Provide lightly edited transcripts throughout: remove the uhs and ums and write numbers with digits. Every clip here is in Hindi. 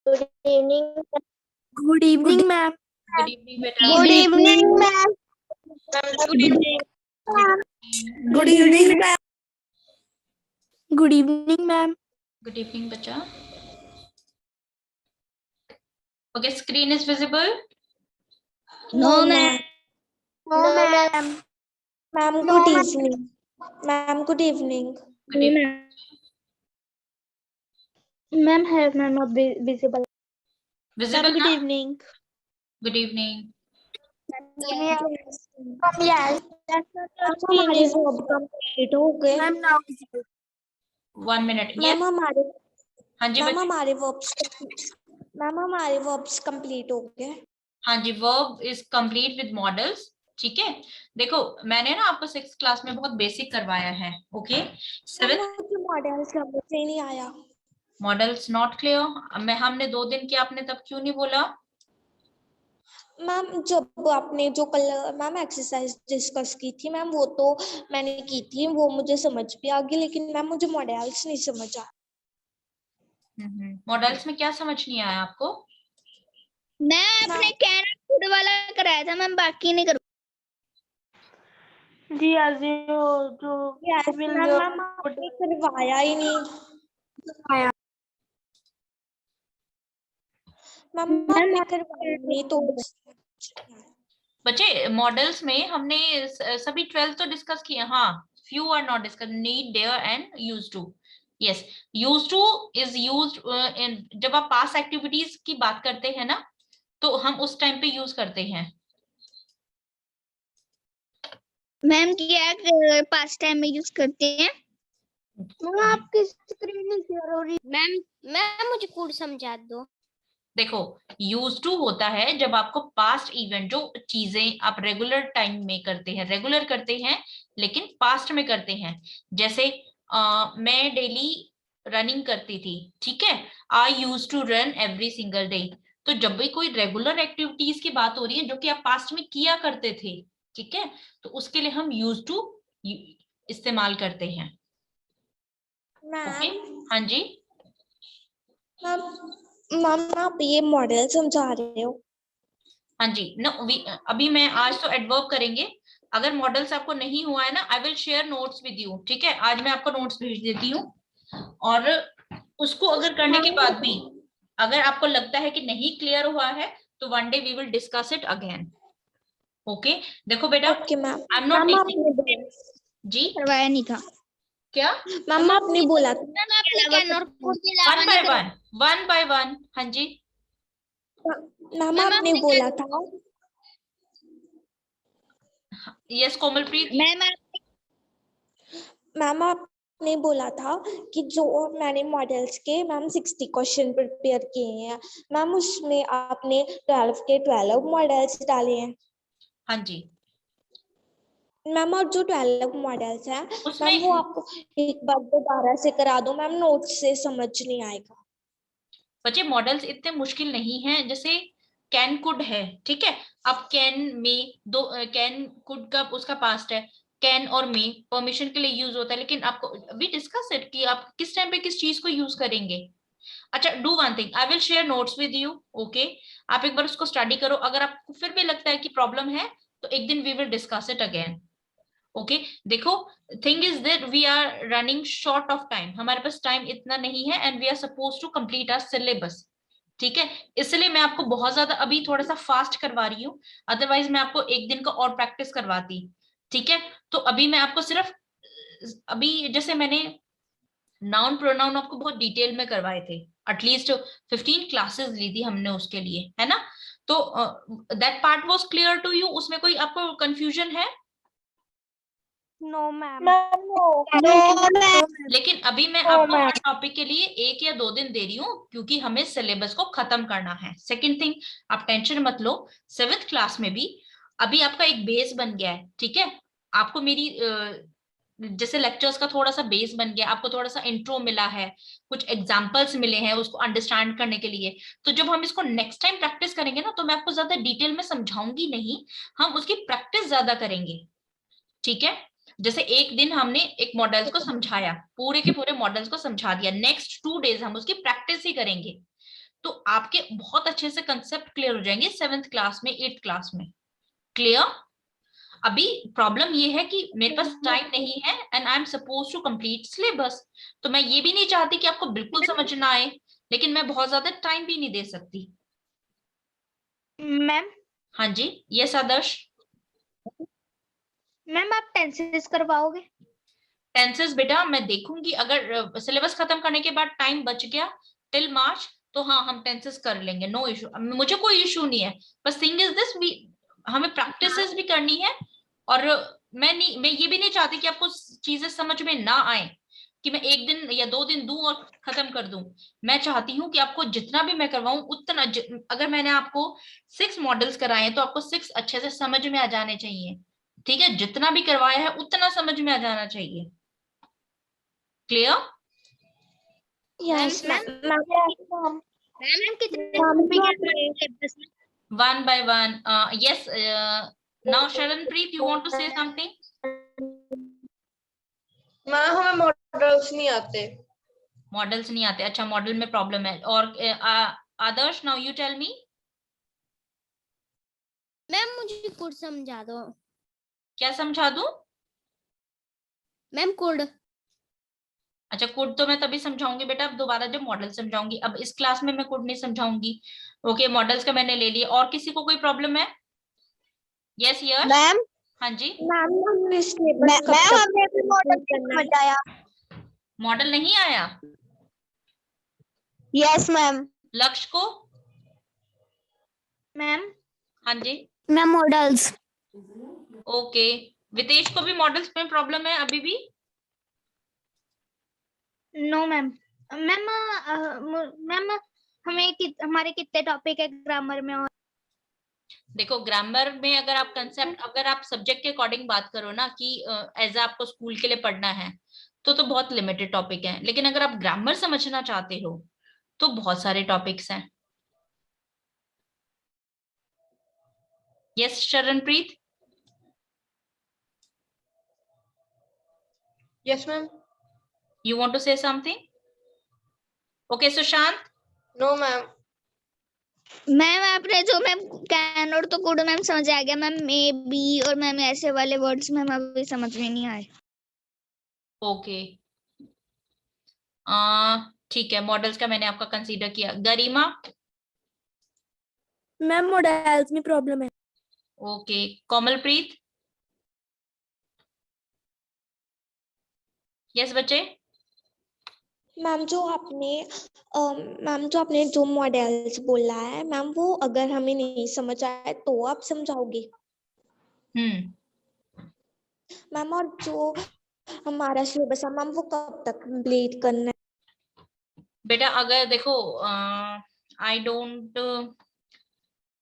Good evening. Good evening ma'am. Good evening बेटा। Good evening ma'am. Good evening. Good evening ma'am. Good evening ma'am. Good evening बच्चा। Okay, screen is visible? No ma'am. No ma'am. Ma'am good evening. Ma'am good evening. Good evening. Ma'am है मैम अब विजिबल। विजिबल गुड ना? इवनिंग। Good evening. हमारे वर्ब कंप्लीट हो गए। Ma'am now visible. 1 minute. Ma'am हमारे हाँ जी मैम बच्चे। हमारे वर्ब्स कंप्लीट हो गए। हाँ जी, verb is complete with modals. ठीक है, देखो मैंने ना आपको 6th क्लास में बहुत बेसिक करवाया है। ओके, 7th मुझे मॉडल्स समझ से नहीं आया। Models not clear. मैं हमने 2 दिन किया, आपने तब क्यों नहीं बोला? मैम जब आपने जो कल मैम एक्सरसाइज डिस्कस की थी मैम, वो तो मैंने की थी, वो मुझे समझ भी आ गई, लेकिन मैम मुझे मॉडल्स नहीं समझ आ। मॉडल्स में क्या समझ नहीं आया आपको? मैं अपने कैन फूड वाला कराया था मैम, बाकी नहीं कर। जी आज जो मैम आपने करवाया ही नहीं। मैम आपने करवाया नहीं तो बच्चे मॉडल्स में हमने सभी 12 तो डिस्कस किए। हाँ, few are not discuss. Need, dare and use to. Yes, use to is use in जब आप पास एक्टिविटीज की बात करते हैं ना, तो हम उस टाइम पे यूज करते हैं। मैम क्या पास टाइम में यूज करते हैं? मैम आपकी स्क्रीन नहीं शेयर हो रही। मैम मुझे पूरा समझा दो। देखो, यूज टू होता है जब आपको पास्ट इवेंट, जो चीजें आप रेगुलर टाइम में करते हैं, रेगुलर करते हैं लेकिन पास्ट में करते हैं। जैसे मैं डेली रनिंग करती थी, ठीक है, I use to run every single day. तो जब भी कोई रेगुलर एक्टिविटीज की बात हो रही है जो कि आप पास्ट में किया करते थे, ठीक है, तो उसके लिए हम यूज टू इस्तेमाल करते हैं। ओके, मैम हाँ जी। मैम आप ये मॉडल समझा रहे हो? हाँ जी, नो अभी मैं आज तो एडवर्ब करेंगे। अगर मॉडल्स आपको नहीं हुआ है ना, I will share notes with you. ठीक है, आज मैं आपको नोट्स भेज देती हूँ, और उसको अगर करने के बाद भी अगर आपको लगता है कि नहीं क्लियर हुआ है, तो one day we will discuss it again. Okay, देखो बेटा, okay ma'am. I am not teaching. जी करवाया नहीं था क्या? मैम आपने बोला था मैम, आपने कैन और फूड के वन अलावा बाय नहीं वन, वन बाय वन। हाँ जी, मैम मैम आपने बोला था यस कोमलप्रीत। मैम आपने बोला था कि जो मैंने मॉडल्स के मैम 60 क्वेश्चन प्रिपेयर किए हैं मैम, उसमें आपने 12 के 12 मॉडल्स डाले हैं हाँ जी, मैम, और जो 12 मॉडल्स हैं उसमें मैम वो आपको एक बार दोबारा से करा दो मैम, नोट से समझ नहीं आएगा। बच्चे मॉडल्स इतने मुश्किल नहीं हैं। जैसे कैन कुड है, ठीक है, अब कैन में दो, कैन कुड का उसका पास्ट है। कैन और मे परमिशन के लिए यूज होता है, लेकिन आपको अभी डिस्कस इट कि आप किस टाइम पे किस चीज को यूज करेंगे। अच्छा, do one thing, I will share notes with you. Okay, आप एक बार उसको स्टडी करो। अगर आपको फिर भी लगता है कि प्रॉब्लम है, तो एक दिन we will discuss it again. Okay, देखो, thing is that we are running short of time. हमारे पास टाइम इतना नहीं है, and we are suppose to complete our syllabus. ठीक है, इसलिए मैं आपको बहुत ज्यादा अभी थोड़ा सा फास्ट करवा रही हूँ। अदरवाइज मैं आपको एक दिन का और प्रैक्टिस करवाती। ठीक है, तो अभी मैं आपको सिर्फ, अभी जैसे मैंने नाउन प्रोनाउन आपको बहुत डिटेल में करवाए थे, एटलीस्ट 15 क्लासेस ली थी हमने उसके लिए, है ना? तो that part was clear to you? उसमें कोई आपको कंफ्यूजन है? No ma'am. लेकिन अभी मैं आपको हर टॉपिक के लिए 1 या 2 दिन दे रही हूँ, क्योंकि हमें सिलेबस को खत्म करना है। सेकंड थिंग, आप टेंशन मत लो, 7th क्लास में भी अभी आपका एक बेस बन गया है। ठीक है, आपको मेरी जैसे लेक्चर्स का थोड़ा सा बेस बन गया, आपको थोड़ा सा इंट्रो मिला है, कुछ एग्जांपल्स मिले हैं उसको अंडरस्टैंड करने के लिए। तो जब हम इसको नेक्स्ट टाइम प्रैक्टिस करेंगे ना, तो मैं आपको ज्यादा डिटेल में समझाऊंगी नहीं, हम उसकी प्रैक्टिस ज्यादा करेंगे। ठीक है, जैसे एक दिन हमने एक मॉडल्स को समझाया, पूरे के पूरे मॉडल्स को समझा दिया, नेक्स्ट 2 डेज हम उसकी प्रैक्टिस ही करेंगे। तो आपके बहुत अच्छे से कंसेप्ट क्लियर हो जाएंगे 7th क्लास में, 8th क्लास में। क्लियर? अभी प्रॉब्लम ये है कि मेरे पास टाइम नहीं है and I am suppose to complete syllabus. तो मैं ये भी नहीं चाहती कि आपको बिल्कुल समझ ना आए, लेकिन मैं बहुत ज्यादा टाइम भी नहीं दे सकती। मैम हाँ जी, यस आदर्श। मैम आप टेंसेस करवाओगे? टेंसेस बेटा मैं देखूंगी, अगर सिलेबस खत्म करने के बाद टाइम बच गया टिल मार्च तो हाँ हम टेंसेस कर लेंगे, नो इशू, मुझे कोई इशू नहीं है। बस थिंग इज दिस, वी हमें प्रैक्टिसेस भी करनी है। और मैं ये भी नहीं चाहती कि आपको चीजें समझ में ना आए, कि मैं 1 दिन या 2 दिन दूं और खत्म कर दूं। मैं चाहती हूँ कि आपको जितना भी मैं करवाऊं उतना अगर मैंने आपको 6 मॉडल्स कराए हैं तो आपको 6 अच्छे से समझ में आ जाने चाहिए। ठीक है, जितना भी करवाया है उतना समझ में आ जाना चाहिए। Clear? Yes ma'am ma'am. Ma'am कितने मैम टॉपिक जो है आपने सिलेबस में? One by one. Yes. Now, Sharanpreet, you want to say something? Ma'am हमें मॉडल्स नहीं आते। मॉडल्स नहीं आते? अच्छा, मॉडल में प्रॉब्लम है। और Adarsh, now you tell me. Ma'am मुझे कोड समझा दो। क्या समझा दूं? Ma'am code. अच्छा, कोड तो मैं तभी समझाऊंगी बेटा अब दोबारा जब मॉडल समझाऊंगी, अब इस क्लास में मैं कोड नहीं समझाऊंगी। ओके, मॉडल्स का मैंने ले लिया। और किसी को कोई प्रॉब्लम है? यस यश। मैम हाँ जी। मैम हमने सिलेबस कब मैम तक हमें भी मॉडल complete करना समझ है? आया। मॉडल नहीं आया यस मैम। लक्ष्य को? मैम हाँ जी। Ma'am modals. ओके, वितेश को भी मॉडल्स में प्रॉब्लम है अभी भी? No ma'am. मैम मैम हमारे कितने टॉपिक है ग्रामर में? और देखो, ग्रामर में अगर आप कंसेप्ट, अगर आप सब्जेक्ट के अकॉर्डिंग बात करो ना कि एज आपको स्कूल के लिए पढ़ना है तो बहुत लिमिटेड टॉपिक है, लेकिन अगर आप ग्रामर समझना चाहते हो तो बहुत सारे टॉपिक्स हैं। Yes Sharanpreet. Yes ma'am. You want to say something? Okay Sushant. No ma'am. Ma'am आपने जो मैम कैन और तो कुड मैम समझ आ गया मैम, मे बी और मैम ऐसे वाले वर्ड्स मैम अभी समझ में नहीं आए। ओके, ठीक है, मॉडल्स का मैंने आपका कंसीडर किया। गरिमा? मैम मॉडल्स में प्रॉब्लम है। ओके, कोमलप्रीत? यस बच्चे। मैम जो आपने जो मॉडल्स बोला है मैम, वो अगर हमें नहीं समझ आए तो आप समझाओगे मैम? और जो हमारा सिलेबस है मैम, वो कब तक कंप्लीट करना है? बेटा अगर देखो, I don't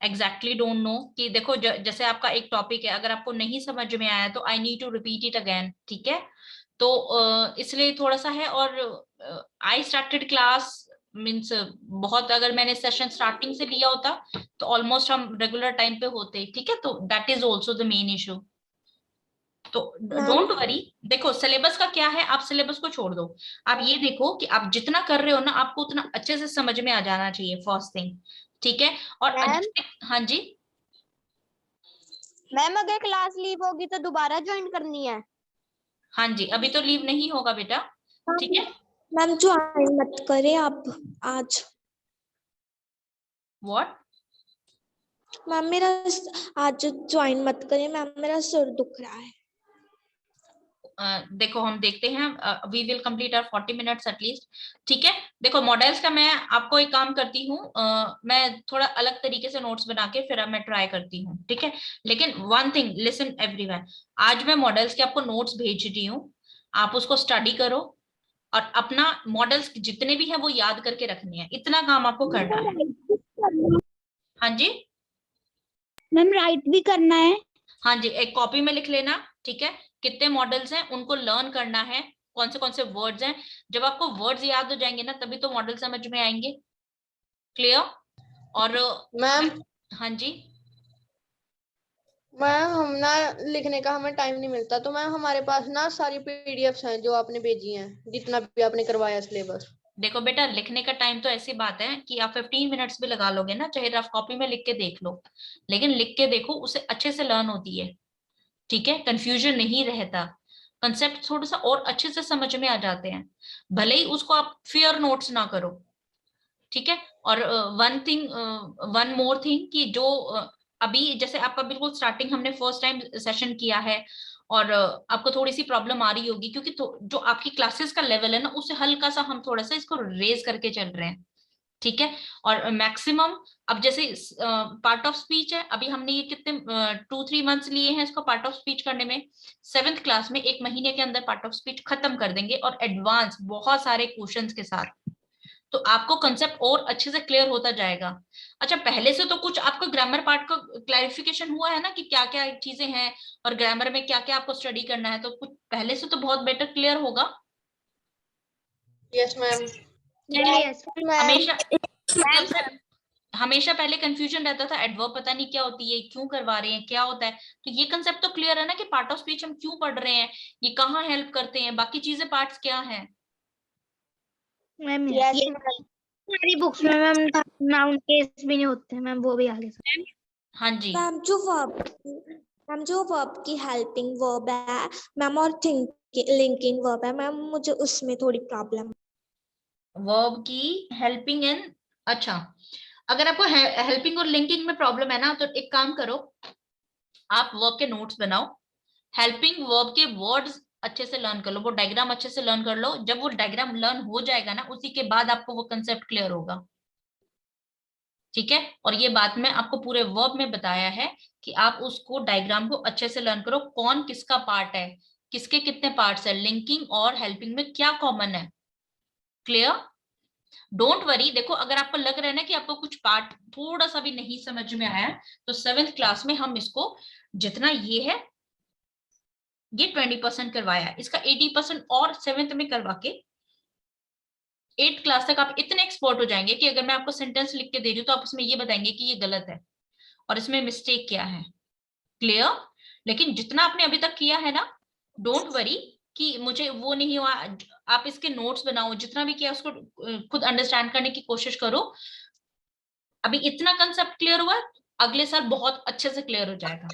exactly don't know कि देखो जैसे आपका एक टॉपिक है, अगर आपको नहीं समझ में आया तो I need to repeat it again, ठीक है? तो इसलिए थोड़ा सा है। और आई स्टार्टेड क्लास मीन्स बहुत, अगर मैंने सेशन स्टार्टिंग से लिया होता तो ऑलमोस्ट हम रेगुलर टाइम पे होते, ठीक है? तो that is also the main issue. तो मैम डोंट वरी। देखो सिलेबस का क्या है, आप सिलेबस को छोड़ दो। आप ये देखो कि आप जितना कर रहे हो ना आपको उतना अच्छे से समझ में आ जाना चाहिए, फर्स्ट थिंग, ठीक है? और मैम हाँ जी। मैम अगर क्लास लीव होगी तो दोबारा ज्वाइन करनी है? हाँ जी, अभी तो लीव नहीं होगा बेटा, ठीक है? मैम ज्वाइन मत करें आप आज। व्हाट? मैम मेरा आज ज्वाइन मत करें मैम, मेरा सिर दुख रहा है। देखो हम देखते हैं, we will complete our 40 minutes at least, ठीक है? देखो मॉडल्स का मैं आपको एक काम करती हूँ, मैं थोड़ा अलग तरीके से नोट्स बना के फिर मैं ट्राई करती हूँ, ठीक है? लेकिन वन थिंग लिसन एवरीवन, आज मैं मॉडल्स के आपको नोट्स भेज रही हूँ, आप उसको स्टडी करो और अपना मॉडल्स जितने भी हैं वो याद करके रखने हैं, इतना काम आपको करना है। हाँ जी। मैम राइट भी करना है? हाँ जी, एक कॉपी में लिख लेना, ठीक है? कितने मॉडल्स हैं उनको लर्न करना है, कौन से वर्ड्स हैं। जब आपको वर्ड्स याद हो जाएंगे ना तभी तो मॉडल समझ में आएंगे। क्लियर? और मैम हाँ जी। मैम हम ना लिखने का हमें टाइम नहीं मिलता, तो मैम हमारे पास ना सारी पीडीएफ्स हैं जो आपने भेजी हैं, जितना भी आपने करवाया सिलेबस। देखो बेटा, लिखने का टाइम तो ऐसी बात है कि आप 15 मिनट्स भी लगा लोगे ना, चाहे रफ कॉपी में लिख के देख लो, लेकिन लिख के देखो, उसे अच्छे से लर्न होती है। ठीक है, कंफ्यूजन नहीं रहता, कंसेप्ट थोड़ा सा और अच्छे से समझ में आ जाते हैं, भले ही उसको आप फेयर नोट्स ना करो। ठीक है। और वन मोर थिंग कि जो अभी जैसे आपका बिल्कुल स्टार्टिंग हमने फर्स्ट टाइम सेशन किया है, और आपको थोड़ी सी प्रॉब्लम आ रही होगी, क्योंकि जो आपकी क्लासेस का लेवल है ना, उससे हल्का सा हम थोड़ा सा इसको रेज करके चल रहे हैं। ठीक है। और मैक्सिमम अब जैसे पार्ट ऑफ स्पीच है, अभी हमने ये कितने 2-3 मंथ्स लिए हैं इसको पार्ट ऑफ स्पीच करने में। 7th क्लास में 1 महीने के अंदर पार्ट ऑफ स्पीच खत्म कर देंगे, और एडवांस बहुत सारे क्वेश्चंस के साथ, तो आपको कंसेप्ट और अच्छे से क्लियर होता जाएगा। अच्छा, पहले से तो कुछ आपको ग्रामर पार्ट का क्लैरिफिकेशन हुआ है ना, कि क्या क्या चीजें हैं और ग्रामर में क्या क्या आपको स्टडी करना है, तो कुछ पहले से तो बहुत बेटर क्लियर होगा। Yes ma'am. ठीक है। यस हमेशा सबसे हमेशा पहले कंफ्यूजन रहता था, एडवर्ब पता नहीं क्या होती है, क्यों करवा रहे हैं, क्या होता है, तो ये कंसेप्ट तो क्लियर है ना कि पार्ट ऑफ स्पीच हम क्यों पढ़ रहे हैं, ये कहाँ हेल्प करते हैं, बाकी चीजें पार्ट्स क्या हैं। मैम। यस ये मैम। हमारी बुक्स में मैम नाउन केस भी नहीं होते हैं मैम, वो भी आगे से। हाँ जी। मैम जो वर्ब की हेल्पिंग वर्ब है मैम, और लिंकिंग वर्ब है मैम, मुझे उसमें थोड़ी प्रॉब्लम। वर्ब की हेल्पिंग एंड, अच्छा, अगर आपको हेल्पिंग और लिंकिंग में प्रॉब्लम है ना, तो एक काम करो, आप वर्ब के नोट्स बनाओ, हेल्पिंग वर्ब के वर्ड्स अच्छे से लर्न कर लो, वो डायग्राम अच्छे से लर्न कर लो। जब वो डायग्राम लर्न हो जाएगा ना, उसी के बाद आपको वो कंसेप्ट क्लियर होगा। ठीक है। और ये बात मैं आपको पूरे वर्ब में बताया है कि आप उसको डायग्राम को अच्छे से लर्न करो, कौन किसका पार्ट है, किसके कितने पार्ट्स है, लिंकिंग और हेल्पिंग में क्या कॉमन है। क्लियर। Don't worry. देखो, अगर आपको लग रहा है ना कि आपको कुछ पार्ट थोड़ा सा भी नहीं समझ में आया, तो 7th क्लास में हम इसको जितना ये है, ये 20% करवाया, इसका 80% और 7th में करवा के 8th क्लास तक आप इतने एक्सपर्ट हो जाएंगे कि अगर मैं आपको सेंटेंस लिख के दे रही हूँ, तो आप उसमें ये बताएंगे कि ये गलत है और इसमें मिस्टेक क्या है। क्लियर। लेकिन जितना आपने अभी तक किया है ना, डोंट वरी कि मुझे वो नहीं हुआ, आप इसके नोट्स बनाओ, जितना भी किया उसको खुद अंडरस्टैंड करने की कोशिश करो। अभी इतना कंसेप्ट क्लियर हुआ, अगले साल बहुत अच्छे से क्लियर हो जाएगा।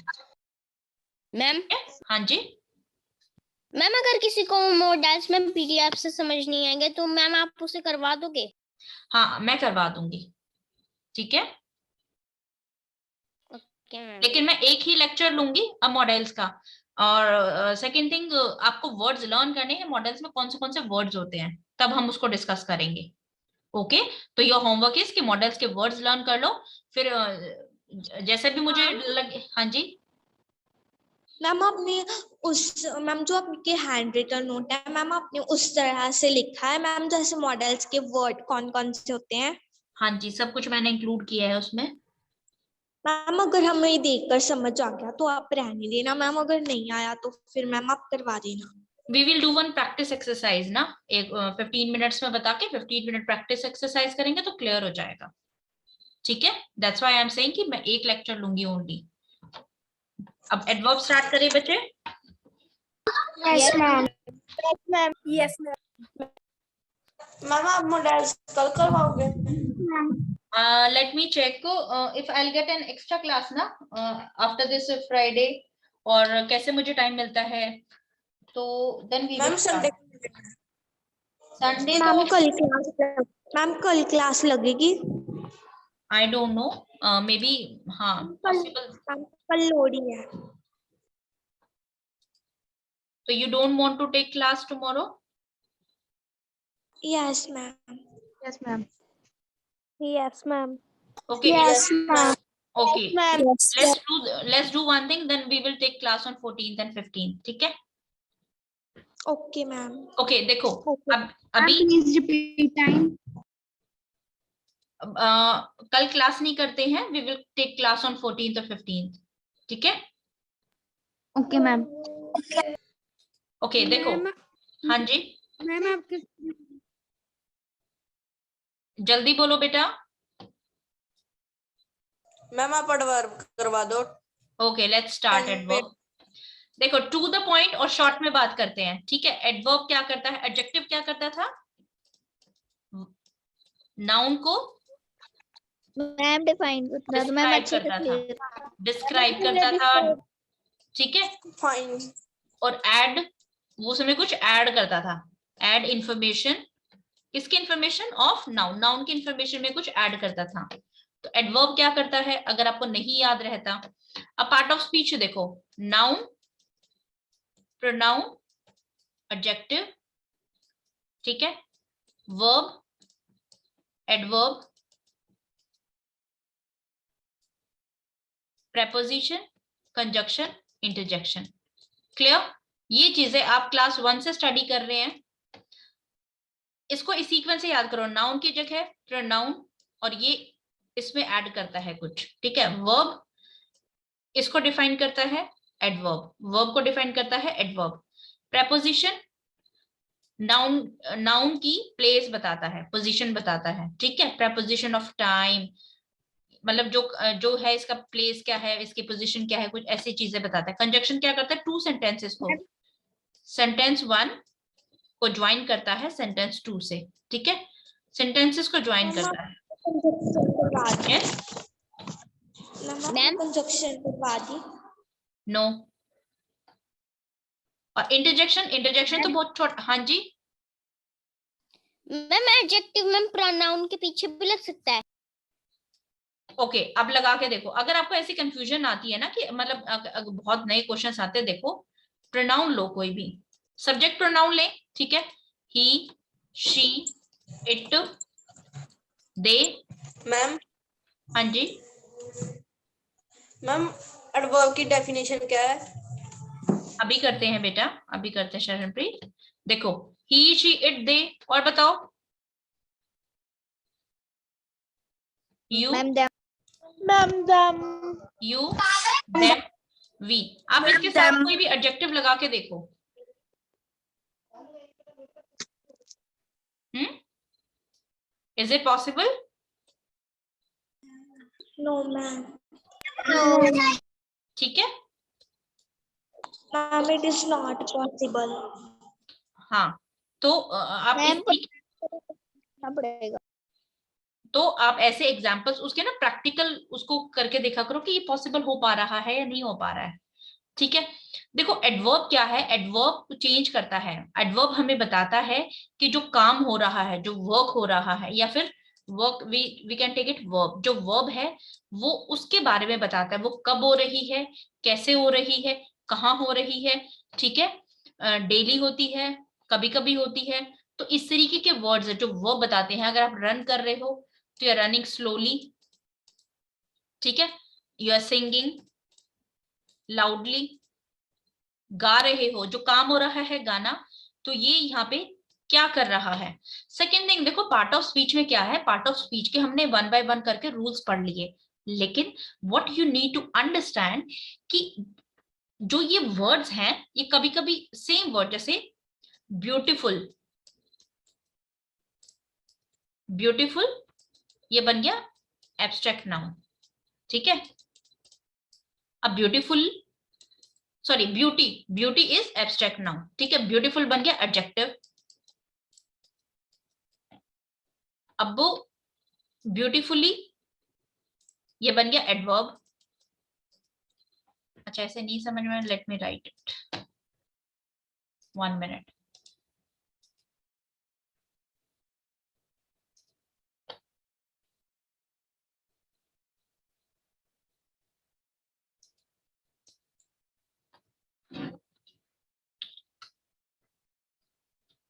मैम। हाँ जी। मैम अगर किसी को मॉडल्स में पीडीएफ से समझ नहीं आएंगे तो मैम आप उसे करवा दोगे? हाँ, मैं करवा दूंगी। ठीक है। Okay ma'am. लेकिन मैं एक ही लेक्चर लूंगी अब मॉडल्स का। और सेकंड थिंग, आपको वर्ड्स लर्न करने हैं, मॉडल्स में कौन से वर्ड्स होते हैं, तब हम उसको डिस्कस करेंगे। ओके। तो योर होमवर्क इज कि मॉडल्स के वर्ड्स लर्न कर लो, फिर जैसे भी मुझे लगे। हाँ जी। मैम आपने मैम जो आपके हैंड रिटन नोट है मैम, आपने उस तरह से लिखा है मैम जैसे मॉडल्स के वर्ड कौन कौन से होते हैं? हाँ जी, सब कुछ मैंने इंक्लूड किया है उसमें। मैम अगर हमें देखकर समझ आ गया तो आप रहने देना मैम, अगर नहीं आया तो फिर मैम आप करवा देना। We will do one practice exercise ना, एक 15 मिनट्स में बता के 15 मिनट प्रैक्टिस एक्सरसाइज करेंगे तो क्लियर हो जाएगा। ठीक है। That's why I am saying कि मैं एक लेक्चर लूंगी ओनली। अब एडवर्ब स्टार्ट करें बच्चे। Yes ma'am. Yes ma'am. Ma'am आप मॉडल्स कल करवाओगे? Let me check if I'll get an extra class ना after this Friday, और कैसे मुझे टाइम मिलता है, तो then we ma'am will Sunday start. Sunday ma'am तो कल क्लास लगेगी? I don't know, maybe हाँ possible. कल लोडिंग है। So you don't want to take class tomorrow? Yes ma'am. Yes ma'am. Yes ma'am. Okay. Yes ma'am. Okay. Ma'am. Let's do one thing, then we will take class on 14th and 15th. ठीक है। Okay ma'am. Okay, देखो Okay. अब अभी प्लीज रिपीट टाइम। कल क्लास नहीं करते हैं, we will take class on 14th और 15th. ठीक है। Okay ma'am. ओके देखो। हाँ जी, मैम आपके जल्दी बोलो बेटा। मैम आप एडवर्ब करवा दो। Okay, let's start adverb. देखो, टू द पॉइंट और शॉर्ट में बात करते हैं। ठीक है। एडवर्ब क्या करता है, एडजेक्टिव क्या करता था, नाउन को मैम डिफाइन करता तो मैम डिस्क्राइब अच्छे से करता था, क्लियर डिस्क्राइब करता था, ठीक है। फाइन। और ऐड, वो उसमें कुछ ऐड करता था, ऐड इंफॉर्मेशन, किसकी इंफॉर्मेशन? ऑफ नाउन, नाउन की इंफॉर्मेशन में कुछ ऐड करता था। तो एडवर्ब क्या करता है, अगर आपको नहीं याद रहता? अब पार्ट ऑफ स्पीच देखो, नाउन, प्रोनाउन, एडजेक्टिव, ठीक है, verb, adverb, preposition, conjunction, interjection. Clear? ये चीजें आप क्लास 1 से स्टडी कर रहे हैं, इसको इस सीक्वेंस से याद करो। नाउन की जगह प्रोनाउन, और ये इसमें ऐड करता है कुछ, ठीक है। वर्ब इसको डिफाइन करता है एडवर्ब, वर्ब को डिफाइन करता है एडवर्ब। प्रेपोजिशन नाउन, नाउन की प्लेस बताता है, पोजीशन बताता है, ठीक है। प्रेपोजिशन ऑफ टाइम, मतलब जो है इसका प्लेस क्या है, इसकी पोजीशन क्या है, कुछ ऐसी चीजें बताता है। कंजक्शन क्या करता है? टू सेंटेंसेस को, सेंटेंस 1 को ज्वाइन करता है सेंटेंस 2 से, ठीक है, सेंटेंसेस को ज्वाइन करता है। Yes? मैम कंजक्शन करवा दी। नो। और इंटरजेक्शन, इंटरजेक्शन तो बहुत छोटा। हाँ जी, मैम एडजेक्टिव मैम प्रोनाउन के पीछे भी लग सकता है। ओके, अब लगा के देखो। अगर आपको ऐसी कंफ्यूजन आती है ना कि मतलब बहुत नए क्वेश्चंस आते हैं, देखो प्रोनाउन लो, कोई भी सब्जेक्ट प्रोनाउन ले, ठीक है, ही, शी, इट, दे। मैम हाँ जी, मैम एडवर्ब की डेफिनेशन क्या है? अभी करते हैं बेटा, अभी करते हैं शरणप्रीत। देखो ही, शी, इट, दे, और बताओ you, ma'am them you, them, we. आप इसके साथ कोई भी एडजेक्टिव लगा के देखो। Is it possible? No ma'am, ठीक है, ma'am it is not possible. हाँ। तो आप मैम इस, पड़ेगा। तो आप ऐसे एग्जाम्पल्स उसके ना प्रैक्टिकल उसको करके देखा करो कि ये पॉसिबल हो पा रहा है या नहीं हो पा रहा है, ठीक है। देखो एडवर्ब क्या है, एडवर्ब चेंज करता है। एडवर्ब हमें बताता है कि जो काम हो रहा है, जो वर्क हो रहा है, या फिर work, we can take it verb, जो वर्ब है वो उसके बारे में बताता है, वो कब हो रही है, कैसे हो रही है, कहाँ हो रही है, ठीक है, डेली होती है, कभी कभी होती है। तो इस तरीके के वर्ड्स है जो वर्ब बताते हैं। अगर आप रन कर रहे हो तो यू आर रनिंग स्लोली, ठीक है, यू आर सिंगिंग लाउडली, गा रहे हो, जो काम हो रहा है गाना, तो ये यहाँ पे क्या कर रहा है। सेकेंड थिंग देखो, पार्ट ऑफ स्पीच में क्या है, पार्ट ऑफ स्पीच के हमने 1 बाय 1 करके रूल्स पढ़ लिए, लेकिन what you need to understand कि जो ये वर्ड्स हैं, ये कभी कभी सेम वर्ड, जैसे ब्यूटीफुल, ब्यूटीफुल ये बन गया एब्स्ट्रैक्ट नाउन, ठीक है। अब beautiful, sorry beauty, beauty is abstract noun, ठीक है। ब्यूटीफुल बन गया एडजेक्टिव। अब वो ब्यूटीफुली ये बन गया एडवर्ब। अच्छा ऐसे नहीं समझ में, let me right it, 1 minute.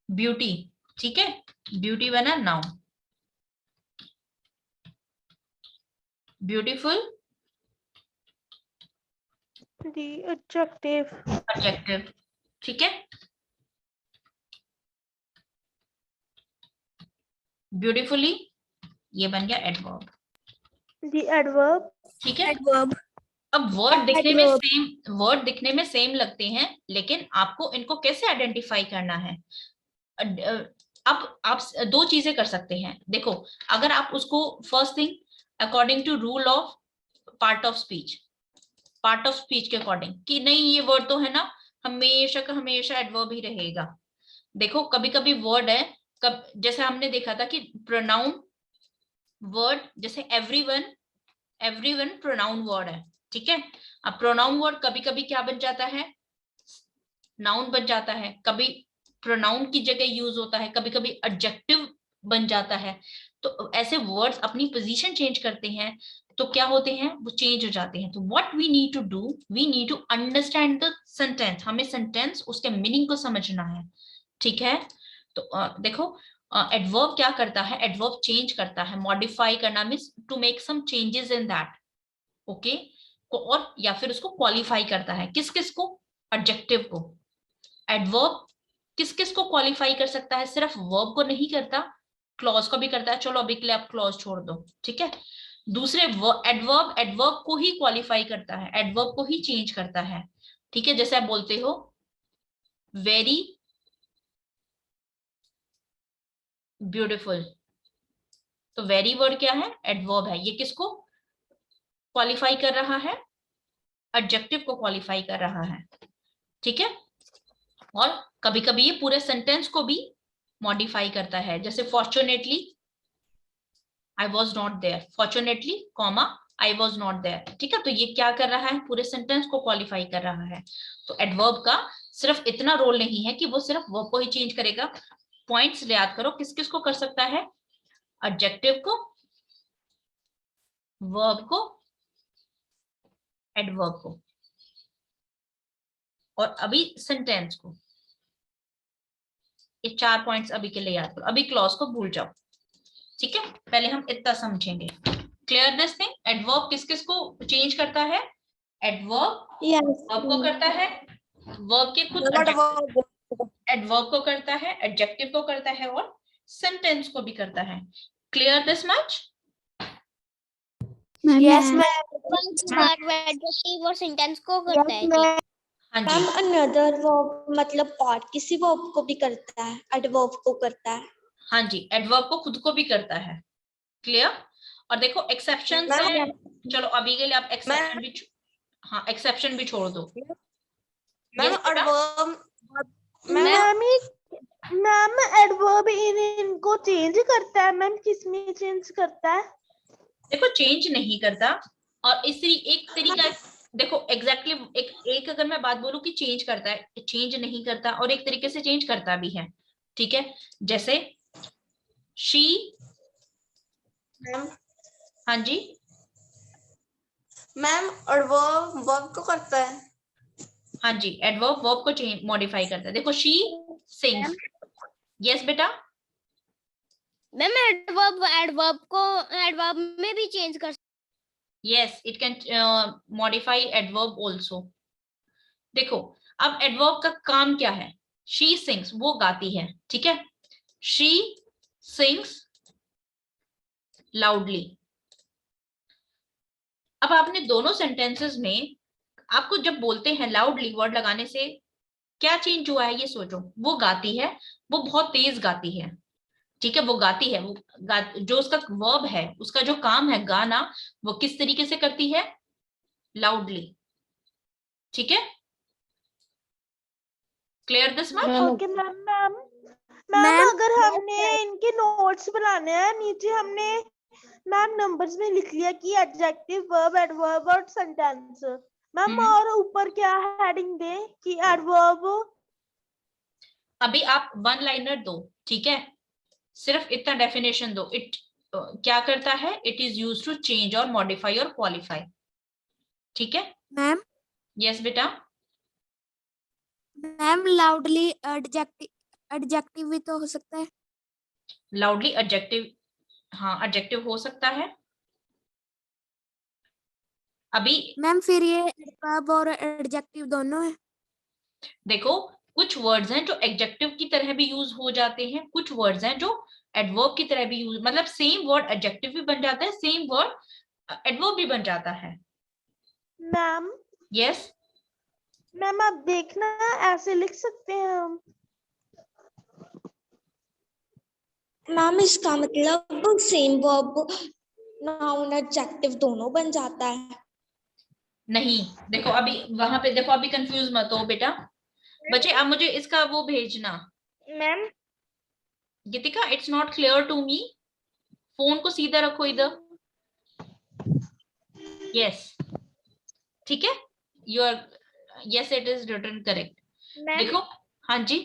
Beauty, ठीक है, ब्यूटी बना नाउन, ब्यूटीफुल एडजेक्टिव, ठीक है। ब्यूटीफुली ये बन गया एडवर्ब, एडवर्ब। ठीक है। अब वर्ड दिखने में सेम, वर्ड दिखने में सेम लगते हैं, लेकिन आपको इनको कैसे आइडेंटिफाई करना है। अब आप 2 चीजें कर सकते हैं। देखो अगर आप उसको first thing according to rule of part of speech, part of speech के अकॉर्डिंग कि नहीं ये वर्ड तो है ना हमेशा का हमेशा एडवर्ब ही रहेगा। देखो कभी कभी वर्ड है, जैसे हमने देखा था कि प्रोनाउन वर्ड जैसे एवरीवन, एवरीवन प्रोनाउन वर्ड है, ठीक है। अब प्रोनाउन वर्ड कभी कभी क्या बन जाता है, नाउन बन जाता है, कभी प्रोनाउन की जगह यूज होता है, कभी कभी एडजेक्टिव बन जाता है। तो ऐसे वर्ड्स अपनी पोजीशन चेंज करते हैं तो क्या होते हैं, वो चेंज हो जाते हैं। तो what we need to do, we need to understand the sentence, हमें सेंटेंस उसके मीनिंग को समझना है, ठीक है। तो देखो एडवर्ब क्या करता है, एडवर्ब चेंज करता है, मॉडिफाई करना means to make some changes in that, okay. और या फिर उसको क्वालिफाई करता है, किस किस को, एडजेक्टिव को। एडवर्ब किस किस को क्वालिफाई कर सकता है, सिर्फ वर्ब को नहीं करता, क्लॉज को भी करता है। चलो अभी के लिए आप क्लॉज छोड़ दो, ठीक है। दूसरे एडवर्ब, एडवर्ब को ही क्वालिफाई करता है, एडवर्ब को ही चेंज करता है, ठीक है। जैसे आप बोलते हो वेरी ब्यूटिफुल, तो वेरी वर्ड क्या है, एडवर्ब है, ये किसको क्वालिफाई कर रहा है, एडजेक्टिव को क्वालिफाई कर रहा है, ठीक है। और कभी कभी ये पूरे सेंटेंस को भी मॉडिफाई करता है, जैसे fortunately I was not there, fortunately comma I was not there, ठीक है। तो ये क्या कर रहा है, पूरे सेंटेंस को क्वालिफाई कर रहा है। तो एडवर्ब का सिर्फ इतना रोल नहीं है कि वो सिर्फ वर्ब को ही चेंज करेगा। पॉइंट्स याद करो, किस किस को कर सकता है, एडजेक्टिव को, वर्ब को, एडवर्ब को, और अभी सेंटेंस को। ये 4 पॉइंट्स अभी के लिए याद करो, अभी क्लॉज को भूल जाओ, ठीक है। पहले हम इतना समझेंगे, क्लियर दिस थिंग। एडवर्ब किस किस को चेंज करता है, एडवर्ब वर्ब को करता है, वर्ब के खुद एडवर्ब को करता है, एडजेक्टिव को करता है, और सेंटेंस को भी करता है। Clear this much? Yes ma'am. Verb adjective और सेंटेंस को करता है, ठीक। हाँ जी, मैम अनदर वर्ब मतलब और किसी वर्ब को भी करता है, एडवर्ब को करता है। हाँ जी, एडवर्ब को खुद को भी करता है। क्लियर? और देखो एक्सेप्शन है, चलो अभी के लिए आप एक्सेप्शन भी, हाँ एक्सेप्शन भी छोड़ दो। मैम Yes, बेटा? एडवर्ब मैम एडवर्ब इनको चेंज करता है मैम, किस में चेंज करता है? देखो चेंज नहीं करता, और इसी एक तरीका देखो एग्जैक्टली एक अगर मैं बात बोलूं कि चेंज करता है, चेंज नहीं करता, और एक तरीके से चेंज करता भी है, ठीक है। जैसे शी, मैम हाँ जी, मैम एडवर्ब वर्ब को करता है। हाँ जी, एडवर्ब वर्ब को चेंज मॉडिफाई करता है। देखो शी सिंग्स, यस बेटा, मैम एडवर्ब में भी चेंज कर yes it can modify adverb also. देखो अब एडवर्ब का काम क्या है, शी सिंग्स वो गाती है, ठीक है, शी सिंग्स लाउडली। अब आपने दोनों सेंटेंसेस में, आपको जब बोलते हैं लाउडली वर्ड लगाने से क्या चेंज हुआ है, ये सोचो। वो गाती है, वो बहुत तेज गाती है, ठीक है, वो गाती है, जो उसका वर्ब है, उसका जो काम है गाना, वो किस तरीके से करती है, लाउडली, ठीक है। Clear this much? Okay ma'am. Ma'am अगर हमने इनके नोट्स बनाने हैं, नीचे हमने मैम नंबर्स में लिख लिया कि एडजेक्टिव वर्ब एडवर्ब और सेंटेंस मैम, और ऊपर क्या हेडिंग दे कि एडवर्ब। अभी आप वन लाइनर दो, ठीक है, सिर्फ इतना डेफिनेशन दो, इट क्या करता है, it is use to change और मॉडिफाई और क्वालिफाई, ठीक है। मैम यस बेटा, मैम लाउडली एडजेक्टिव भी तो हो सकता है। लाउडली एडजेक्टिव, हाँ एडजेक्टिव हो सकता है। अभी मैम फिर ये एडवर्ब और एडजेक्टिव दोनों है। देखो कुछ वर्ड्स हैं जो एडजेक्टिव की तरह भी यूज हो जाते हैं, कुछ वर्ड्स हैं जो एडवर्ब की तरह भी यूज, मतलब सेम वर्ड एडजेक्टिव भी बन जाता है, सेम वर्ड एडवर्ब भी बन जाता है। मैम यस मैम आप देखना ऐसे लिख सकते हैं हम। मैम इसका मतलब सेम वर्ब नाउन एडजेक्टिव दोनों बन जाता है। नहीं, देखो अभी वहां पे देखो, अभी कंफ्यूज मत हो बेटा। बच्चे अब मुझे इसका वो भेजना, ma'am Geetika it's not clear to me phone को सीधा रखो इधर। यस, ठीक है, you are, yes it is written correct. Ma'am देखो, हाँ जी,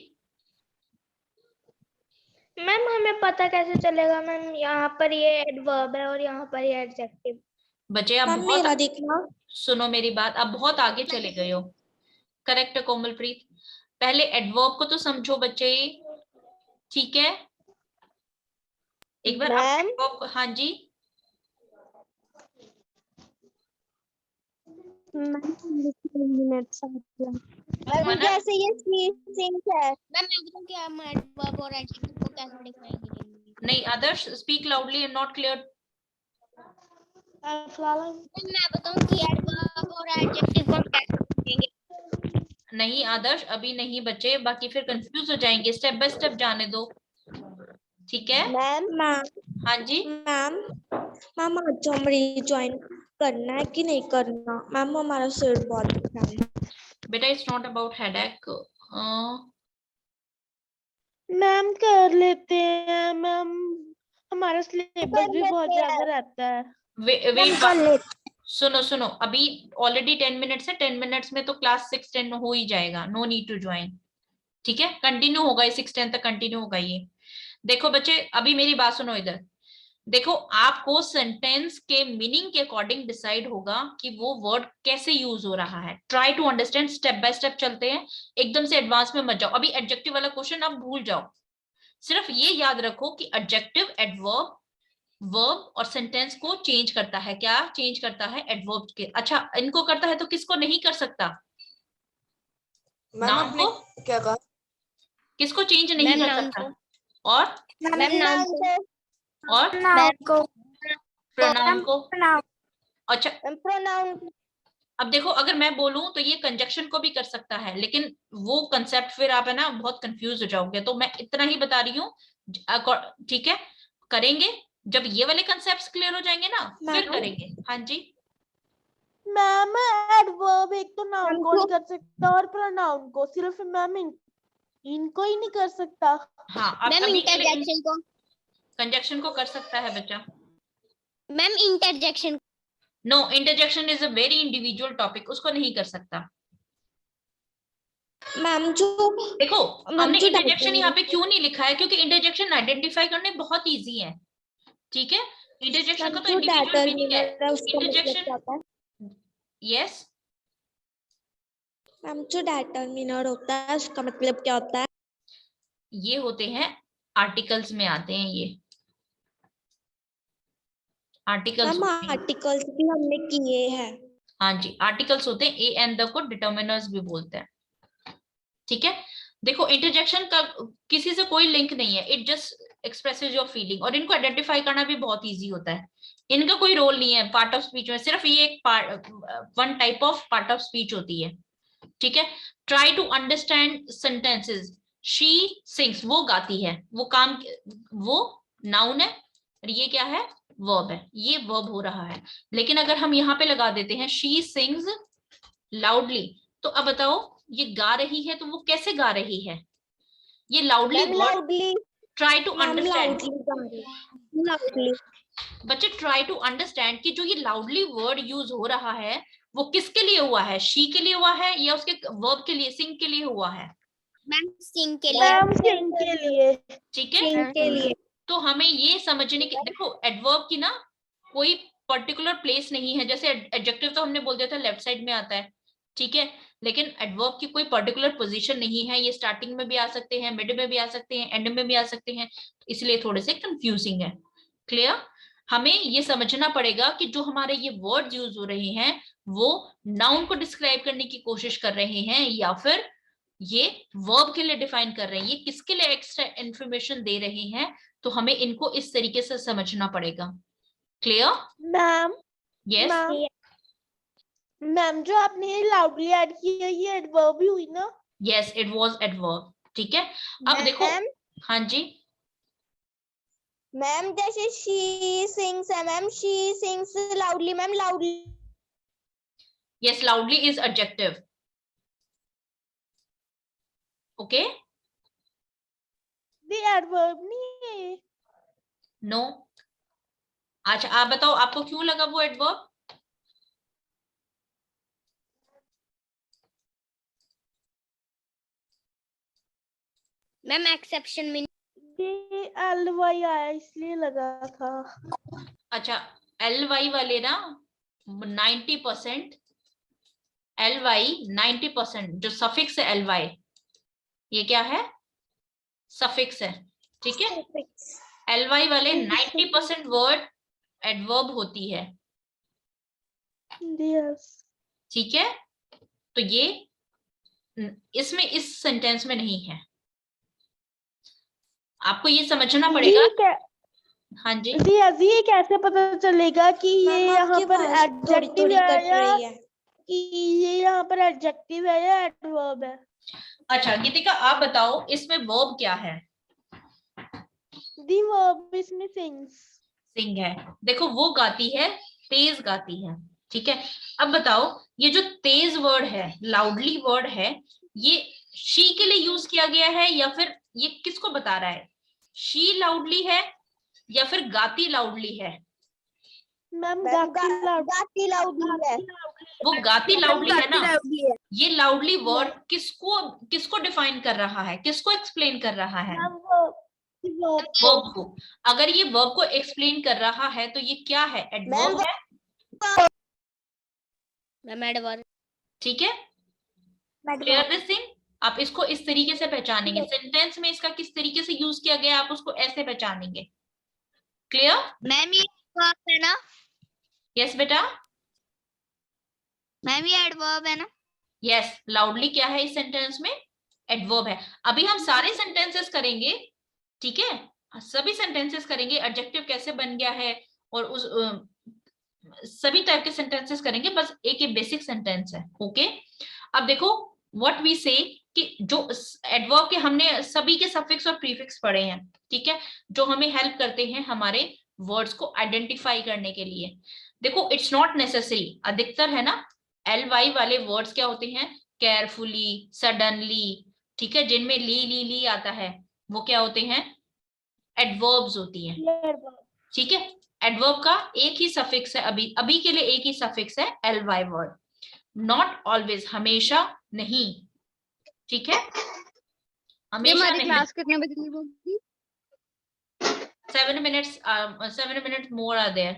मैम हमें पता कैसे चलेगा मैम यहाँ पर ये एडवर्ब है और यहाँ पर ये एडजेक्टिव? बच्चे आप मैम बहुत, मेरा देखना। सुनो मेरी बात, आप बहुत आगे चले गए हो। करेक्ट है कोमलप्रीत, पहले एडवर्ब को तो समझो बच्चे, ठीक है, एक बार आप मैम एडवर्ब को, हाँ जी, मैम मनन, जैसे ये सिंस है मैम, मैं बताऊं कि हम एडवर्ब और एडजेक्टिव को कैसे दिखाएंगे? नहीं Adarsh, speak loudly and not clear. मैं बताऊं कि एडवर्ब और एडजेक्टिव को हम कैसे दिखाएंगे? नहीं आदर्श, अभी नहीं बच्चे, बाकी फिर कंफ्यूज हो जाएंगे, स्टेप बाय स्टेप जाने दो, ठीक है। मैम मैम हाँ जी, मैम मैम आज हम रिज्वाइन करना है कि नहीं करना? मैम हमारा सिर बहुत दुख रहा है। बेटा it's not about headache. Ma'am कर लेते हैं मैम, हमारा सिलेबस भी बहुत ज्यादा रहता है। वेट, सुनो सुनो, अभी ऑलरेडी 10 मिनट्स है, 10 मिनट्स में तो क्लास 6-10 हो ही जाएगा, नो नीड टू ज्वाइन, ठीक है, कंटिन्यू होगा ये 6-10 तक कंटिन्यू होगा ये। देखो बच्चे, अभी मेरी बात सुनो इधर, देखो आपको सेंटेंस के मीनिंग के अकॉर्डिंग डिसाइड होगा कि वो वर्ड कैसे यूज हो रहा है। Try to understand, step by step चलते हैं, एकदम से एडवांस में मत जाओ। अभी एडजेक्टिव वाला क्वेश्चन आप भूल जाओ, सिर्फ ये याद रखो कि एडजेक्टिव एडवर्ब, वर्ब और सेंटेंस को चेंज करता है। क्या चेंज करता है? एडवर्ब के। अच्छा, इनको करता है तो किसको नहीं कर सकता? नाउन को। क्या कहा? किसको चेंज नहीं मैम कर नाउन सकता? को, और मैम नाउन को, और मैम प्रोनाउन को। pronoun अच्छा, प्रोनाउन। अब देखो, अगर मैं बोलूं तो ये कंजक्शन को भी कर सकता है, लेकिन वो कंसेप्ट फिर आप है ना बहुत कंफ्यूज हो जाओगे, तो मैं इतना ही बता रही हूँ, ठीक है, करेंगे जब ये वाले कंसेप्ट्स क्लियर हो जाएंगे ना, फिर मैम करेंगे। हाँ जी, मैम एडवर्ब एक तो नाउन मैम को नहीं कर सकता और प्रोनाउन को, सिर्फ मैम इनको ही नहीं कर सकता। हाँ, अब मैम अभी के लिए इंटरजेक्शन को, कंजक्शन को कर सकता है बच्चा। Ma'am interjection, no, interjection is a very individual topic, उसको नहीं कर सकता। मैम जो देखो, मैम हमने जो इंटरजेक्शन यहाँ पे क्यों नहीं लिखा है, क्योंकि इंटरजेक्शन आइडेंटिफाई करने बहुत इजी है, ठीक है, इंटरजेक्शन मैम का तो जो इंडिविजुअल मीनिंग है। डिटरमिनर है उसका मतलब इंटरजेक्शन, क्या होता है? यस, मैम जो डिटरमिनर होता है उसका मतलब क्या होता है? ये होते हैं, आर्टिकल्स में आते हैं ये, आर्टिकल्स मैम होते हैं। आर्टिकल्स भी हमने किए हैं। हाँ जी, आर्टिकल्स होते हैं, ए एंड द को डिटर्मिनर्स भी बोलते हैं, ठीक है। देखो, इंटरजेक्शन का किसी से कोई लिंक नहीं है, it just expresses your feeling, और इनको आइडेंटिफाई करना भी बहुत इजी होता है, इनका कोई रोल नहीं है पार्ट ऑफ स्पीच में, सिर्फ ये एक part, one type of part of speech होती है, ठीक है। Try to understand sentences, she sings, वो गाती है, वो काम, वो नाउन है, और ये क्या है? वर्ब है, ये वर्ब हो रहा है। लेकिन अगर हम यहाँ पे लगा देते हैं शी सिंग्स लाउडली, तो अब बताओ, ये गा रही है तो वो कैसे गा रही है? ये loudly word, loudly. Try to ma'am understand, loudly बच्चे ट्राई टू अंडरस्टैंड कि जो ये लाउडली वर्ड यूज हो रहा है वो किसके लिए हुआ है? शी के लिए हुआ है या उसके वर्ब के लिए, सिंग के लिए हुआ है? मैम सिंग के लिए, मैम सिंग के लिए। ठीक है, के लिए। तो हमें ये समझने की, देखो एडवर्ब की ना कोई पर्टिकुलर प्लेस नहीं है, जैसे एडजेक्टिव तो हमने बोल दिया था लेफ्ट साइड में आता है, ठीक है, लेकिन एडवर्ब की कोई पर्टिकुलर पोजीशन नहीं है, ये स्टार्टिंग में भी आ सकते हैं, मिड में भी आ सकते हैं, एंड में भी आ सकते हैं, इसलिए थोड़े से कंफ्यूजिंग है। क्लियर? हमें ये समझना पड़ेगा कि जो हमारे ये वर्ड यूज हो रहे हैं वो नाउन को डिस्क्राइब करने की कोशिश कर रहे हैं या फिर ये वर्ब के लिए डिफाइन कर रहे हैं, ये किसके लिए एक्स्ट्रा इंफॉर्मेशन दे रहे हैं, तो हमें इनको इस तरीके से समझना पड़ेगा। क्लियर? मैम यस, मैम जो आपने लाउडली ऐड की है ये एडवर्ब ही हुई ना? यस इट वाज एडवर्ब, ठीक है। अब देखो, मैम हाँ जी, मैम जैसे शी सिंग्स है ma'am, she sings loudly ma'am, loudly yes loudly is adjective, okay, भी एडवर्ब नहीं है। नो, अच्छा आप बताओ आपको क्यों लगा वो एडवर्ब? मैम एक्सेप्शन में ये LY आया इसलिए लगा था। अच्छा LY वाले ना 90%, LY 90% जो सफिक्स है LY, ये क्या है? सफिक्स है, ठीक है। LY वाले 90% वर्ड एडवर्ब होती है, यस ठीक है। तो ये इसमें इस सेंटेंस में नहीं है, आपको ये समझना पड़ेगा। हाँ जी जी ये कैसे पता चलेगा कि ये मैम यहाँ आपकी पर आवाज थोड़ी एडजेक्टिव थोड़ी है कट या रही है। कि ये यहाँ पर एडजेक्टिव है या एडवर्ब है? अच्छा गीतिका आप बताओ इसमें वर्ब क्या है? दी वर्ब इसमें सिंग्स। सिंग है, देखो वो गाती है, तेज गाती है, ठीक है। अब बताओ ये जो तेज वर्ड है, लाउडली वर्ड है, ये शी के लिए यूज किया गया है या फिर ये किसको बता रहा है? शी लाउडली है या फिर गाती लाउडली है? मैम गाती लाउडली है। वो गाती लाउडली है ना। ये लाउडली वर्ड किसको किसको डिफाइन कर रहा है, किसको एक्सप्लेन कर रहा है? मैम वर्ब को। अगर ये वर्ब को एक्सप्लेन कर रहा है तो ये क्या है? एडवर्ब है, मैम एडवर्ब। ठीक है। Clear this thing? आप इसको इस तरीके से पहचानेंगे, सेंटेंस में इसका किस तरीके से यूज किया गया आप उसको ऐसे पहचानेंगे। क्लियर? मैम ये एडवर्ब है ना? यस बेटा। मैम ये एडवर्ब है ना? यस लाउडली क्या है इस सेंटेंस में? एडवर्ब है। अभी हम सारे सेंटेंसेस करेंगे, ठीक है, सभी सेंटेंसेस करेंगे, एडजेक्टिव कैसे बन गया है और उस सभी टाइप के सेंटेंसेस करेंगे, बस एक ही बेसिक सेंटेंस है, ओके। अब देखो व्हाट वी से कि जो एडवर्ब के हमने सभी के सफिक्स और प्रीफिक्स पढ़े हैं, ठीक है, जो हमें हेल्प करते हैं हमारे वर्ड्स को आइडेंटिफाई करने के लिए। देखो इट्स नॉट नेसेसरी, अधिकतर है ना LY वाले वर्ड्स क्या होते हैं? केयरफुली, सडनली, ठीक है, जिनमें ली आता है, वो क्या होते हैं? एडवर्ब्स होती हैं, ठीक है। एडवर्ब का एक ही सफिक्स है, अभी अभी के लिए एक ही सफिक्स है LY वर्ड, नॉट ऑलवेज, हमेशा नहीं, ठीक है, हमेशा नहीं। क्लास कितने बजे होगी? 7 minutes more are there।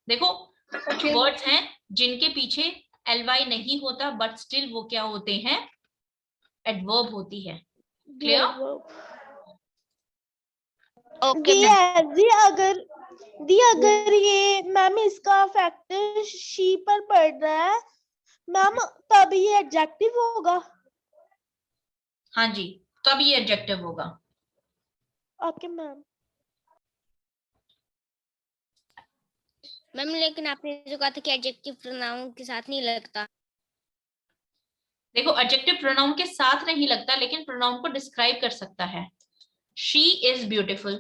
देखो कुछ वर्ड्स हैं जिनके पीछे LY नहीं होता बट स्टिल वो क्या होते हैं? एडवर्ब होती है। क्लियर? ओके अगर ये मैम इसका फैक्टर शी पर पड़ रहा है मैम तब ये एडजेक्टिव होगा। हाँ जी, तब ये एडजेक्टिव होगा। Okay ma'am. मैम लेकिन आपने जो कहा था कि एडजेक्टिव प्रोनाउन के साथ नहीं लगता। देखो एडजेक्टिव प्रोनाउन के साथ नहीं लगता लेकिन प्रोनाउन को डिस्क्राइब कर सकता है। शी इज ब्यूटीफुल,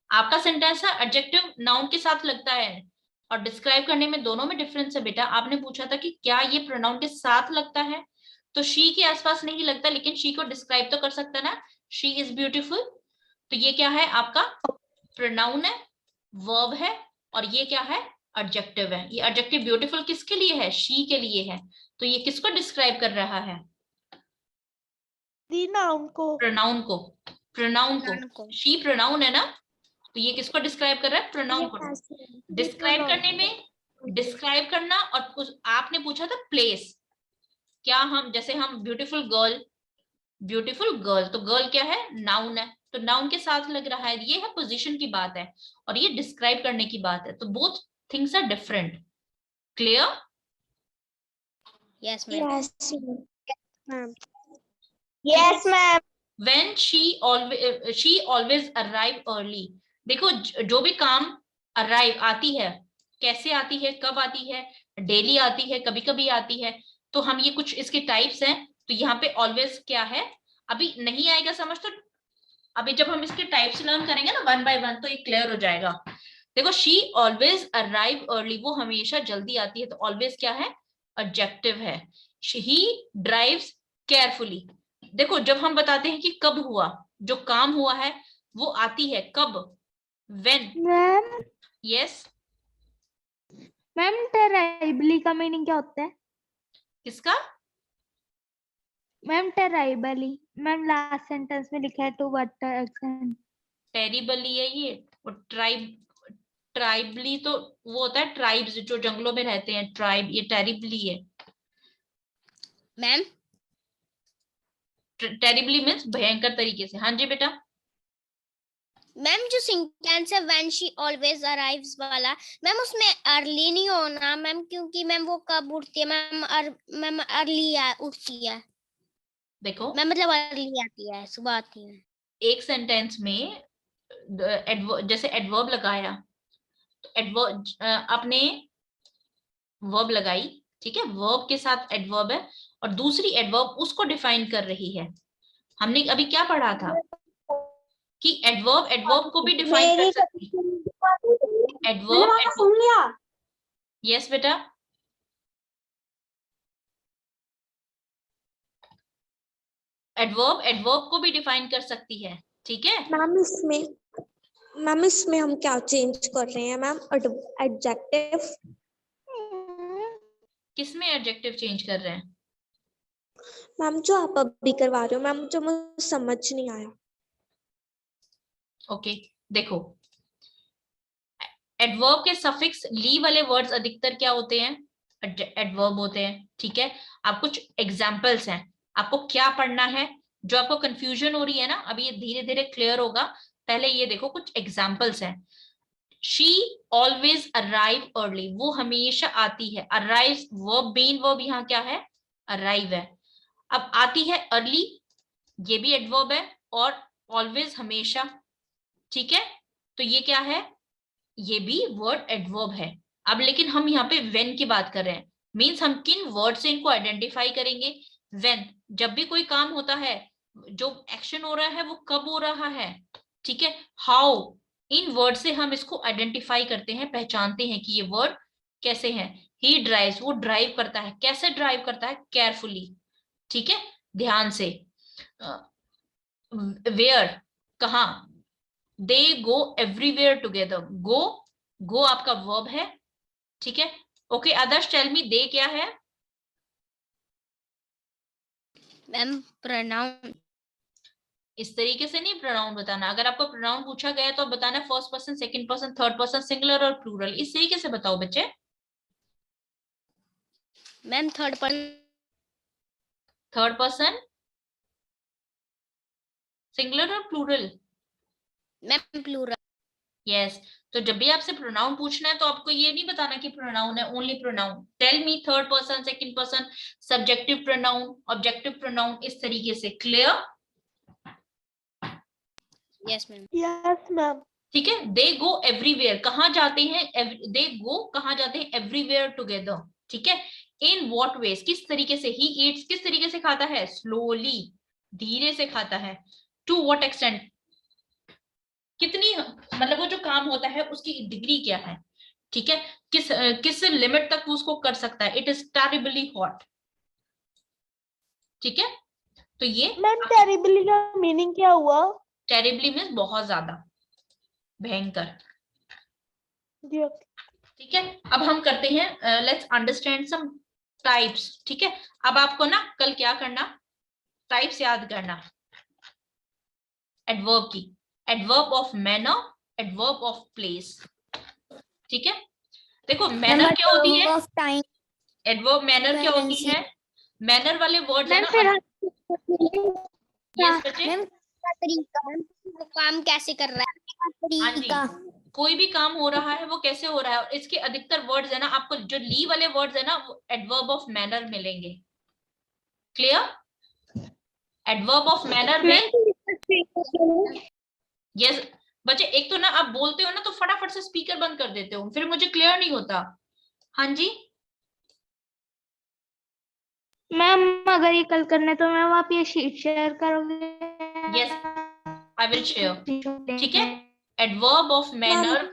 आपका सेंटेंस है एडजेक्टिव नाउन के साथ लगता है और डिस्क्राइब करने में दोनों में डिफरेंस है बेटा। आपने पूछा था कि क्या ये प्रोनाउन के साथ लगता है, तो शी के आसपास नहीं लगता लेकिन शी को डिस्क्राइब तो कर सकता ना, शी इज ब्यूटीफुल। तो ये क्या है? आपका प्रोनाउन है, वर्ब है, और ये क्या है? एडजेक्टिव है। ये एडजेक्टिव ब्यूटीफुल किसके लिए है? शी के लिए है। तो ये किसको डिस्क्राइब कर रहा है? नाउन को। प्रोनाउन को, प्रोनाउन को। शी प्रोनाउन है ना, तो ये किसको डिस्क्राइब कर रहा है? प्रोनाउन को। डिस्क्राइब करने में, डिस्क्राइब करना, और आपने पूछा था प्लेस, क्या हम जैसे हम ब्यूटीफुल गर्ल, ब्यूटीफुल गर्ल, तो गर्ल क्या है? नाउन है, तो नाउन के साथ लग रहा है, ये है पोजीशन की बात है और ये डिस्क्राइब करने की बात है, तो both things are different. Clear? Yes ma'am. Yes ma'am. When she always arrive early। देखो जो भी काम arrive आती है, कैसे आती है, कब आती है? डेली आती है, कभी कभी आती है। तो हम ये कुछ इसके टाइप्स हैं, तो यहाँ पे ऑलवेज क्या है? अभी नहीं आएगा समझ, तो अभी जब हम इसके टाइप्स लर्न करेंगे ना 1 by 1 तो ये क्लियर हो जाएगा। देखो शी ऑलवेज अराइव अर्ली, वो हमेशा जल्दी आती है, तो ऑलवेज क्या है? एडजेक्टिव है। ही ड्राइव्स केयरफुली, देखो जब हम बताते हैं कि कब हुआ, जो काम हुआ है वो आती है कब? व्हेन। मैम यस, मैम टेराइबली का मीनिंग क्या होता है? किसका? मैम टेराइबली, मैम लास्ट सेंटेंस में लिखा है टू व्हाट एक्सटेंट? टेरिबली है ये, और ट्राइबली तो वो होता है ट्राइब्स जो जंगलों में रहते हैं, ट्राइब, ये टेरिबली है। मैम टेरिबली मीन्स भयंकर तरीके से। हाँ जी बेटा। मैम जो सेंटेंस है व्हेन शी ऑलवेज अराइव्स वाला, मैम उसमें अर्ली नहीं होना मैम, क्योंकि मैम वो कब उठती है मैम अर्ली उठती है देखो मैम, मतलब अर्ली आती है, सुबह आती है। एक सेंटेंस में जैसे एडवर्ब लगाया, तो एडवर्ब आपने वर्ब लगाई, ठीक है, वर्ब के साथ एडवर्ब है, और दूसरी एडवर्ब उसको डिफाइन कर रही है। हमने अभी क्या पढ़ा था कि एडवर्ब एडवर्ब को भी डिफाइन कर सकती है। एडवर्ब सुन लिया। यस बेटा। एडवर्ब एडवर्ब को भी डिफाइन कर सकती है, ठीक है। मैम इसमें हम क्या चेंज कर रहे हैं मैम? एडजेक्टिव। किसमें एडजेक्टिव चेंज कर रहे हैं? मैम जो आप अभी करवा रहे हो मैम, जो मुझे समझ नहीं आया। ओके देखो, एडवर्ब के सफिक्स ली वाले वर्ड्स अधिकतर क्या होते हैं? एडवर्ब होते हैं, ठीक है। आप कुछ एग्जाम्पल्स हैं, आपको क्या पढ़ना है, जो आपको कंफ्यूजन हो रही है ना, अभी ये धीरे धीरे क्लियर होगा। पहले ये देखो, कुछ एग्जाम्पल्स हैं। शी ऑलवेज अराइव अर्ली, वो हमेशा आती है। अराइव वर्ब, मेन वर्ब यहाँ क्या है? अराइव है। अब आती है अर्ली, ये भी एडवर्ब है, और ऑलवेज हमेशा, ठीक है। तो ये क्या है? ये भी वर्ड एडवर्ब है। अब लेकिन हम यहाँ पे व्हेन की बात कर रहे हैं, मींस हम किन वर्ड से इनको आइडेंटिफाई करेंगे? व्हेन, जब भी कोई काम होता है, जो एक्शन हो रहा है वो कब हो रहा है, ठीक है। हाउ, इन वर्ड से हम इसको आइडेंटिफाई करते हैं, पहचानते हैं कि ये वर्ड कैसे हैं। ही ड्राइव्स, वो ड्राइव करता है। कैसे ड्राइव करता है? केयरफुली, ठीक है, ध्यान से। वेयर, कहाँ? दे गो एवरीवेयर टुगेदर। गो आपका वर्ब है, ठीक है। ओके आदर्श, टेल मी, दे क्या है? Ma'am pronoun. इस तरीके से नहीं प्रोनाउन बताना। अगर आपको प्रोनाउन पूछा गया तो बताना first person, second person, third person, singular और प्लूरल। इस तरीके से बताओ बच्चे। मैम थर्ड पर्सन, सिंगुलर और प्लूरल? Ma'am plural. यस। तो जब भी आपसे प्रोनाउन पूछना है तो आपको ये नहीं बताना कि प्रोनाउन है, only pronoun. Tell me third person, second person, subjective pronoun, objective pronoun, इस तरीके से। Clear? Yes ma'am. Yes ma'am. ठीक है। दे गो एवरीवेयर, कहाँ जाते हैं? दे गो, कहाँ जाते हैं? एवरीवेयर टुगेदर, ठीक है। इन व्हाट वेज, किस तरीके से? ही ईट्स, किस तरीके से खाता है? स्लोली, धीरे से खाता है। टू व्हाट एक्सटेंट, कितनी, मतलब वो जो काम होता है उसकी डिग्री क्या है, ठीक है। किस लिमिट तक वो उसको कर सकता है? इट इज टेरिबली हॉट, ठीक है। तो ये मैम टेरिबली का मीनिंग क्या हुआ? टेरिबली मीन्स बहुत ज्यादा, भयंकर, जी ठीक है। अब हम करते हैं, लेट्स अंडरस्टैंड सम टाइप्स, ठीक है। अब आपको ना कल क्या करना, टाइप्स याद करना एडवर्ब की। Adverb of manner, adverb of place, ठीक है। देखो मैनर क्या होती है? Of time. एडवर्ब मैनर क्या होती है? मैनर वाले वर्ड्स है मैम ना। फिर यस बच्चे। मैम तरीका, वो काम कैसे कर रहा है, हाँ जी, तरीका। कोई भी काम हो रहा है वो कैसे हो रहा है, और इसके अधिकतर वर्ड्स है ना, आपको जो ली वाले वर्ड्स है ना वो एडवर्ब ऑफ मैनर मिलेंगे। क्लियर? एडवर्ब ऑफ मैनर में, यस बच्चे, एक तो ना आप बोलते हो ना तो फटाफट से स्पीकर बंद कर देते हो, फिर मुझे क्लियर नहीं होता। हाँ जी मैम, अगर ये कल करना है तो मैम आप ये शीट शेयर करोगे? यस, आई विल शेयर, ठीक है। Adverb of manner